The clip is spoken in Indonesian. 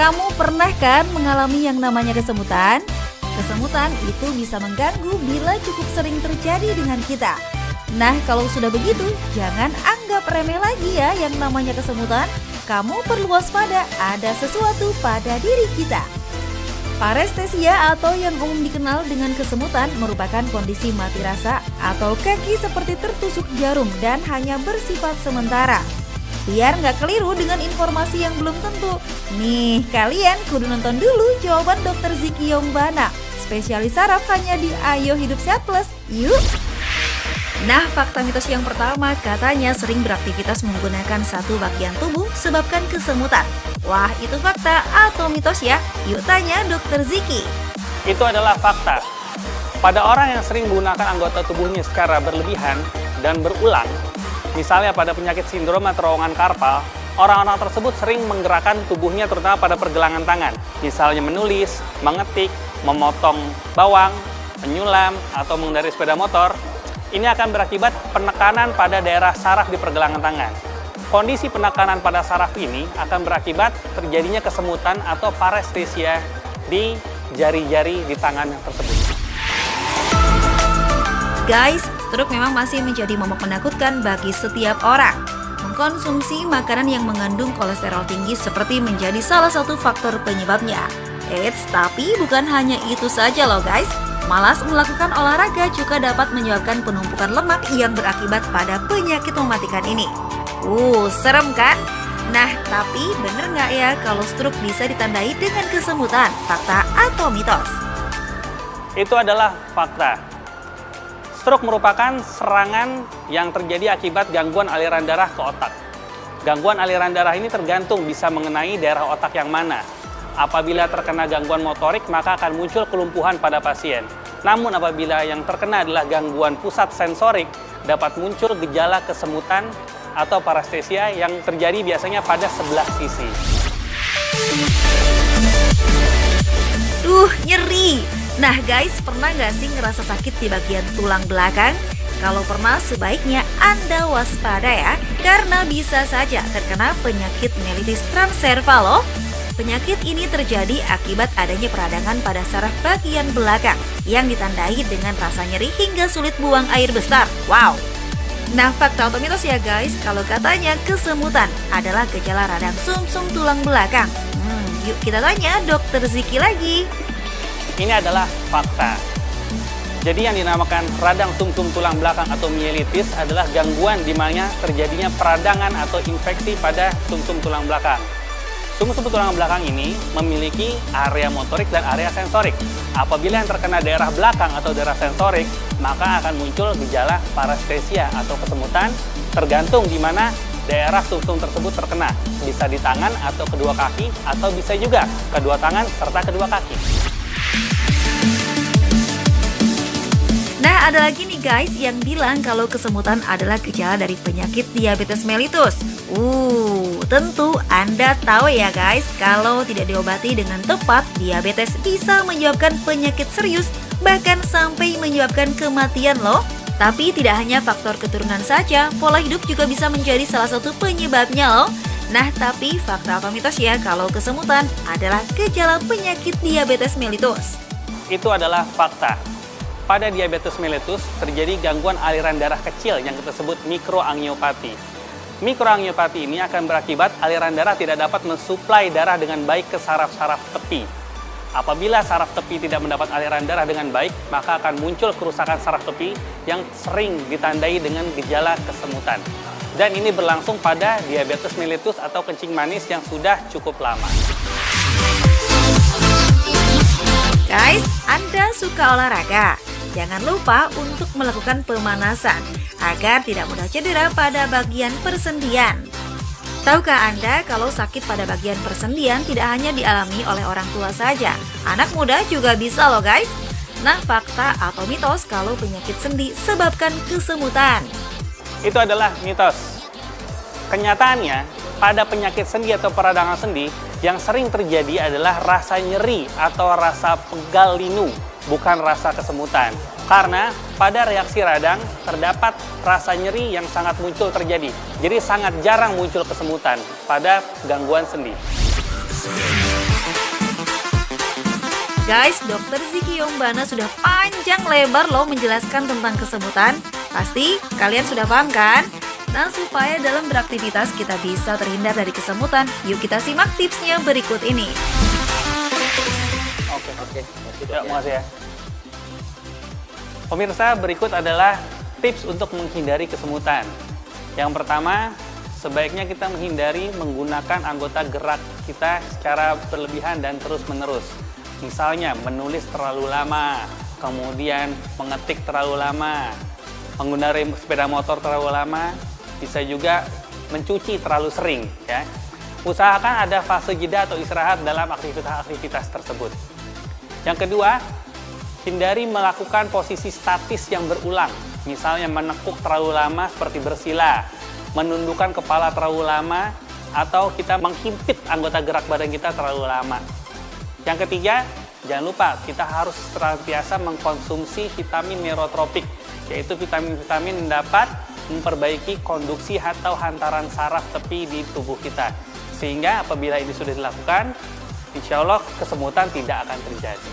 Kamu pernah kan mengalami yang namanya kesemutan? Kesemutan itu bisa mengganggu bila cukup sering terjadi dengan kita. Nah, kalau sudah begitu, jangan anggap remeh lagi ya yang namanya kesemutan. Kamu perlu waspada, ada sesuatu pada diri kita. Parestesia atau yang umum dikenal dengan kesemutan merupakan kondisi mati rasa atau kaki seperti tertusuk jarum dan hanya bersifat sementara. Biar nggak keliru dengan informasi yang belum tentu. Nih, kalian kudu nonton dulu jawaban Dr. Ziki Yombana, spesialis saraf hanya di Ayo Hidup Sehat Plus. Yuk! Nah, fakta mitos yang pertama katanya sering beraktivitas menggunakan satu bagian tubuh sebabkan kesemutan. Wah, itu fakta atau mitos ya? Yuk tanya Dr. Ziki. Itu adalah fakta. Pada orang yang sering menggunakan anggota tubuhnya secara berlebihan dan berulang, misalnya pada penyakit sindroma terowongan karpal, orang-orang tersebut sering menggerakkan tubuhnya terutama pada pergelangan tangan. Misalnya menulis, mengetik, memotong bawang, menyulam, atau mengendarai sepeda motor. Ini akan berakibat penekanan pada daerah saraf di pergelangan tangan. Kondisi penekanan pada saraf ini akan berakibat terjadinya kesemutan atau parestesia di jari-jari di tangan tersebut. Guys, stroke memang masih menjadi momok menakutkan bagi setiap orang. Mengkonsumsi makanan yang mengandung kolesterol tinggi seperti menjadi salah satu faktor penyebabnya. Eits, tapi bukan hanya itu saja loh guys. Malas melakukan olahraga juga dapat menyebabkan penumpukan lemak yang berakibat pada penyakit mematikan ini. Serem kan? Nah, tapi bener nggak ya kalau stroke bisa ditandai dengan kesemutan? Fakta atau mitos? Itu adalah fakta. Stroke merupakan serangan yang terjadi akibat gangguan aliran darah ke otak. Gangguan aliran darah ini tergantung bisa mengenai daerah otak yang mana. Apabila terkena gangguan motorik, maka akan muncul kelumpuhan pada pasien. Namun apabila yang terkena adalah gangguan pusat sensorik, dapat muncul gejala kesemutan atau parestesia yang terjadi biasanya pada sebelah sisi. Nyeri! Nah guys, pernah nggak sih ngerasa sakit di bagian tulang belakang? Kalau pernah, sebaiknya Anda waspada ya, karena bisa saja terkena penyakit mielitis transserval loh. Penyakit ini terjadi akibat adanya peradangan pada saraf bagian belakang yang ditandai dengan rasa nyeri hingga sulit buang air besar. Wow! Nah, fakta atau mitos ya guys, kalau katanya kesemutan adalah gejala radang sumsum tulang belakang. Yuk kita tanya Dr. Ziki lagi. Ini adalah fakta. Jadi yang dinamakan radang sumsum tulang belakang atau mielitis adalah gangguan di mana terjadinya peradangan atau infeksi pada sumsum tulang belakang. Sumsum tulang belakang ini memiliki area motorik dan area sensorik. Apabila yang terkena daerah belakang atau daerah sensorik, maka akan muncul gejala parestesia atau kesemutan tergantung di mana daerah sumsum tersebut terkena. Bisa di tangan atau kedua kaki, atau bisa juga kedua tangan serta kedua kaki. Nah, ada lagi nih guys yang bilang kalau kesemutan adalah gejala dari penyakit diabetes mellitus. Tentu Anda tahu ya guys, kalau tidak diobati dengan tepat, diabetes bisa menyebabkan penyakit serius, bahkan sampai menyebabkan kematian loh. Tapi tidak hanya faktor keturunan saja, pola hidup juga bisa menjadi salah satu penyebabnya loh. Nah, tapi fakta atau mitos ya kalau kesemutan adalah gejala penyakit diabetes mellitus? Itu adalah fakta. Pada diabetes mellitus terjadi gangguan aliran darah kecil yang kita sebut mikroangiopati. Mikroangiopati ini akan berakibat aliran darah tidak dapat mensuplai darah dengan baik ke saraf-saraf tepi. Apabila saraf tepi tidak mendapat aliran darah dengan baik, maka akan muncul kerusakan saraf tepi yang sering ditandai dengan gejala kesemutan. Dan ini berlangsung pada diabetes mellitus atau kencing manis yang sudah cukup lama. Guys, Anda suka olahraga? Jangan lupa untuk melakukan pemanasan agar tidak mudah cedera pada bagian persendian. Tahukah Anda kalau sakit pada bagian persendian tidak hanya dialami oleh orang tua saja, anak muda juga bisa loh guys. Nah, fakta atau mitos kalau penyakit sendi sebabkan kesemutan? Itu adalah mitos. Kenyataannya, pada penyakit sendi atau peradangan sendi, yang sering terjadi adalah rasa nyeri atau rasa pegal linu, bukan rasa kesemutan. Karena pada reaksi radang terdapat rasa nyeri yang sangat muncul terjadi. Jadi sangat jarang muncul kesemutan pada gangguan sendi. Guys, Dokter Ziki Yombana sudah panjang lebar loh menjelaskan tentang kesemutan. Pasti kalian sudah paham kan? Nah, supaya dalam beraktivitas kita bisa terhindar dari kesemutan, yuk kita simak tipsnya berikut ini. Oke. Ya, makasih ya. Pemirsa, berikut adalah tips untuk menghindari kesemutan. Yang pertama, sebaiknya kita menghindari menggunakan anggota gerak kita secara berlebihan dan terus-menerus. Misalnya, menulis terlalu lama, kemudian mengetik terlalu lama, mengendarai sepeda motor terlalu lama, bisa juga mencuci terlalu sering. Ya. Usahakan ada fase jeda atau istirahat dalam aktivitas tersebut. Yang kedua, hindari melakukan posisi statis yang berulang. Misalnya menekuk terlalu lama seperti bersila, menundukkan kepala terlalu lama, atau kita menghimpit anggota gerak badan kita terlalu lama. Yang ketiga, jangan lupa kita harus senantiasa mengkonsumsi vitamin neurotropik, yaitu vitamin-vitamin yang dapat memperbaiki konduksi atau hantaran saraf tepi di tubuh kita. Sehingga apabila ini sudah dilakukan, insya Allah kesemutan tidak akan terjadi.